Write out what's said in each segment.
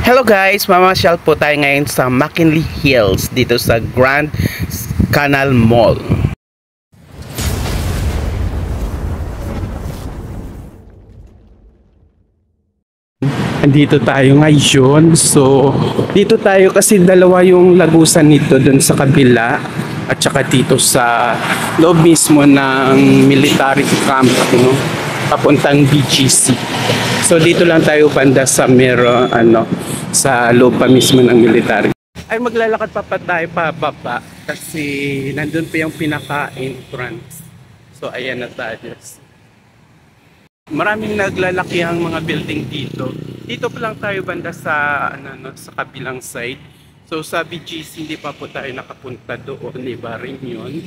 Hello guys, mamasyal po tayo ngayon sa McKinley Hills dito sa Grand Canal Mall. Andito tayo ngayon. So, dito tayo kasi dalawa yung lagusan nito dun sa kabila at saka dito sa loob mismo ng military camp, no? Papuntang BGC. So dito lang tayo banda sa sa loob pa mismo ng military. Ay maglalakad pa tayo pababa kasi nandun pa yung pinaka-entrance. So ayan na tayo. Maraming naglalaki ang mga building dito. Dito pa lang tayo banda sa sa kabilang side. So sa BGC hindi pa po tayo nakapunta doon, iba rin yun.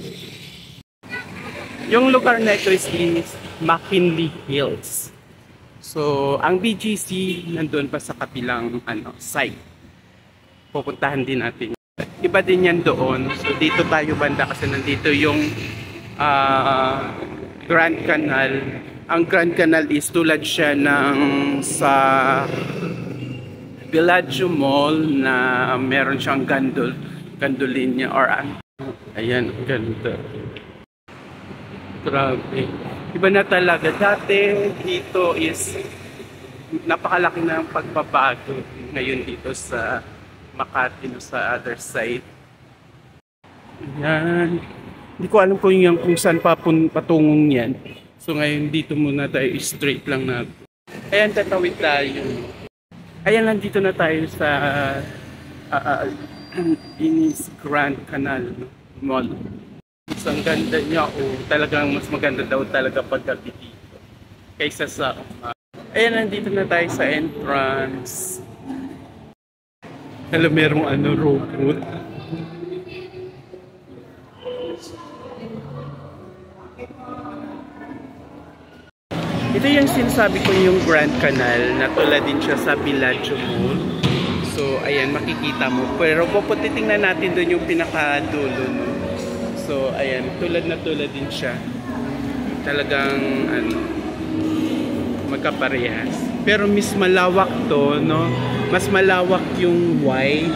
Yung lugar na ito is McKinley Hills. So, ang BGC nandun pa sa kabilang site. Pupuntahan din natin. Iba din yan doon. So, dito tayo banda kasi nandito yung Grand Canal. Ang Grand Canal is tulad siya ng sa Bellagio Mall na meron siyang gondolina or ayan, ganda. Grabe. Iba na talaga. Dati dito is napakalaki na ang pagbabago ngayon dito sa Makati, no, sa other side. Ayan. Hindi ko alam kung saan patungong yan. So ngayon dito muna tayo, straight lang na. Ayan, tatawid tayo. Ayan, nandito na tayo sa Inis Grand Canal Mall. Ang ganda niya, talagang mas maganda daw talaga paggabi dito kaysa sa ayan, nandito na tayo sa entrance. Alam, merong robot. Ito yung sinasabi ko, yung Grand Canal na tulad din siya sa Bellagio Mall. So ayan, makikita mo, pero titingnan natin doon yung pinakadulo, no? So ayan, tulad din siya. Talagang magkaparehas. Pero mas malawak to, no? Mas malawak yung Y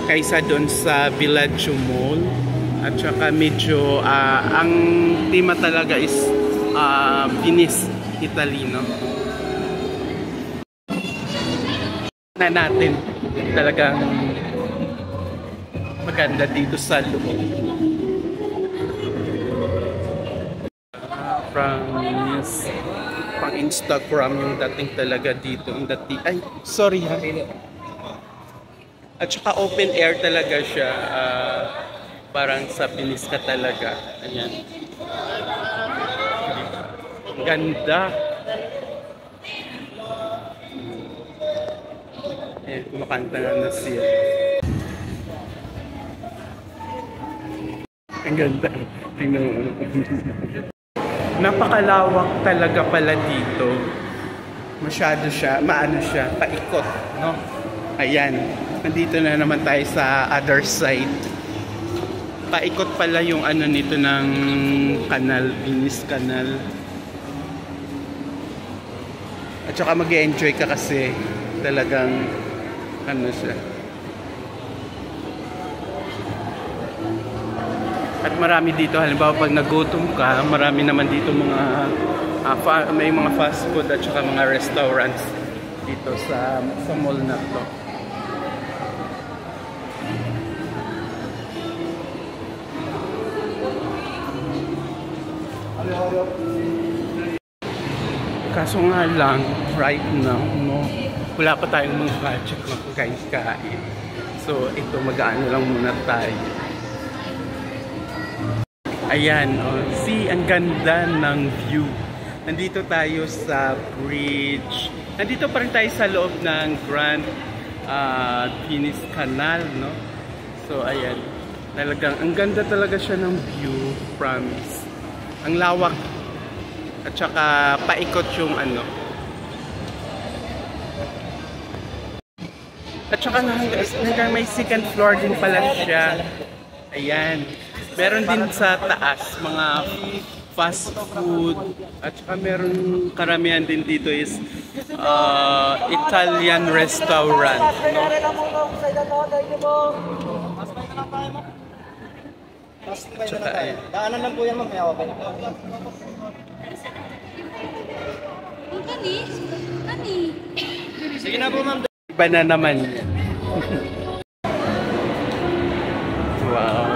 kaysa doon sa Bellagio Mall. At saka medyo ang tema talaga is Venice, Italy, no? Na natin talagang maganda dito sa loob. Promise. Pang Instagram yung dating talaga dito. Yung dating, ay, sorry ha. At saka open air talaga siya. Parang sa Pinis ka talaga. Ayan. Ang ganda. Ayan, kumakanta na siya. Ang ganda. Tingnan mo. Napakalawak talaga pala dito. Masyado siya, paikot, no? Ayan, nandito na naman tayo sa other side. Paikot pala yung nito ng canal, Venice Canal. At saka mag-e-enjoy ka kasi talagang siya. At marami dito, halimbawa pag nagutom ka, marami naman dito mga may mga fast food at saka mga restaurants dito sa mall na to. Kaso nga lang, right now, no, wala pa tayong mga budget na pagkain. So ito, mag-aano lang muna tayo. Ayan, see, ang ganda ng view. Nandito tayo sa bridge. Nandito pa rin tayo sa loob ng Grand Venice Canal, no? So, ayan. Talagang, ang ganda talaga siya ng view, promise. Ang lawak. At saka, paikot yung At saka, hanggang may second floor din pala siya. Ayan. Meron din sa taas, mga fast food. At saka meron karamihan din dito is Italian restaurant, no? Tsaka, Daanan lang po yan, ma'am. May okay. Sige na po, ma'am. iba na naman. Wow.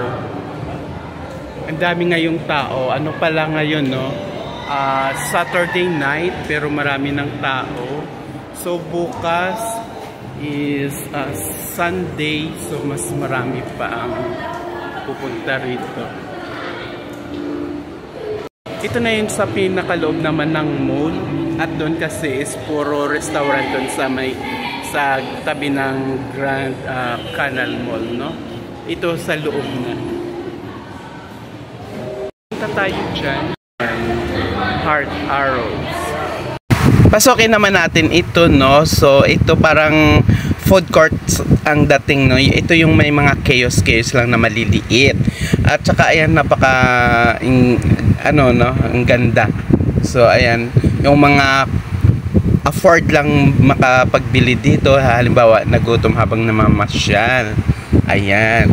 Ang dami ngayong tao. Ano pala ngayon, no? Saturday night, pero marami ng tao. So, bukas is Sunday. So, mas marami pa ang pupunta rito. Ito na yun sa pinakaloob naman ng mall. At doon kasi is puro restaurant doon sa tabi ng Grand Canal Mall, no? Ito sa loob na. Punta tayo dyan. Heart Arrows. Pasokin naman natin ito, no? So, ito parang food court ang dating, no? Ito yung may mga chaos lang na maliliit. At saka, ayan, ano, no? Ang ganda. So, ayan, yung mga afford lang makapagbili dito. Halimbawa, nagutom habang namamasyal. Ayan.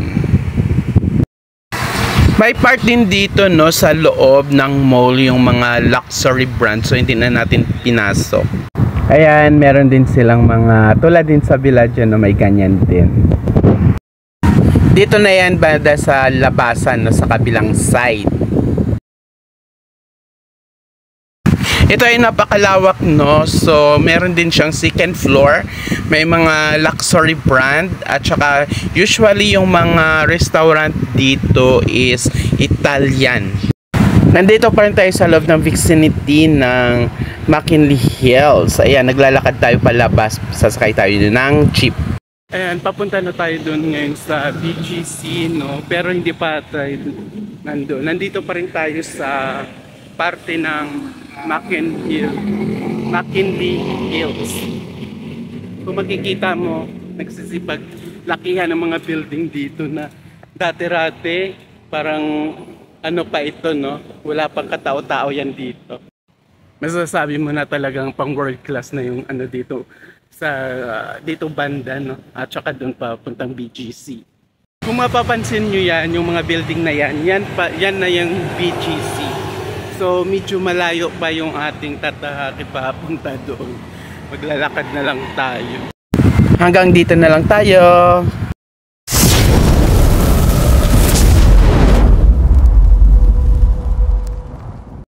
May part din dito, no, sa loob ng mall yung mga luxury brands. So, hindi na natin pinasok. Ayan, meron din silang mga, tulad din sa Villaggio, no, may ganyan din. Dito na yan, banda sa labasan, no, sa kabilang side. Ito ay napakalawak, no? So, meron din siyang second floor. May mga luxury brand. At saka, usually yung mga restaurant dito is Italian. Nandito pa rin tayo sa loob ng vicinity ng McKinley Hills. Ayan, naglalakad tayo palabas. Sasakay tayo ng jeep. Ayan, papunta na tayo doon ngayon sa BGC, no? Pero hindi pa tayo nandun. Nandito pa rin tayo sa parte ng McKinley Hills. Kung makikita mo, nagsisipag lakihan ng mga building dito na dati-rate, parang ano pa ito, no? Wala pang katao-tao yan dito. Masasabi mo na talagang pang world class na yung ano dito sa dito banda, no? At saka doon papuntang BGC. Kung mapapansin nyo yan, yung mga building na yan, yan na yung BGC. So, medyo malayo pa yung ating tatahaki papunta doon. Maglalakad na lang tayo. Hanggang dito na lang tayo.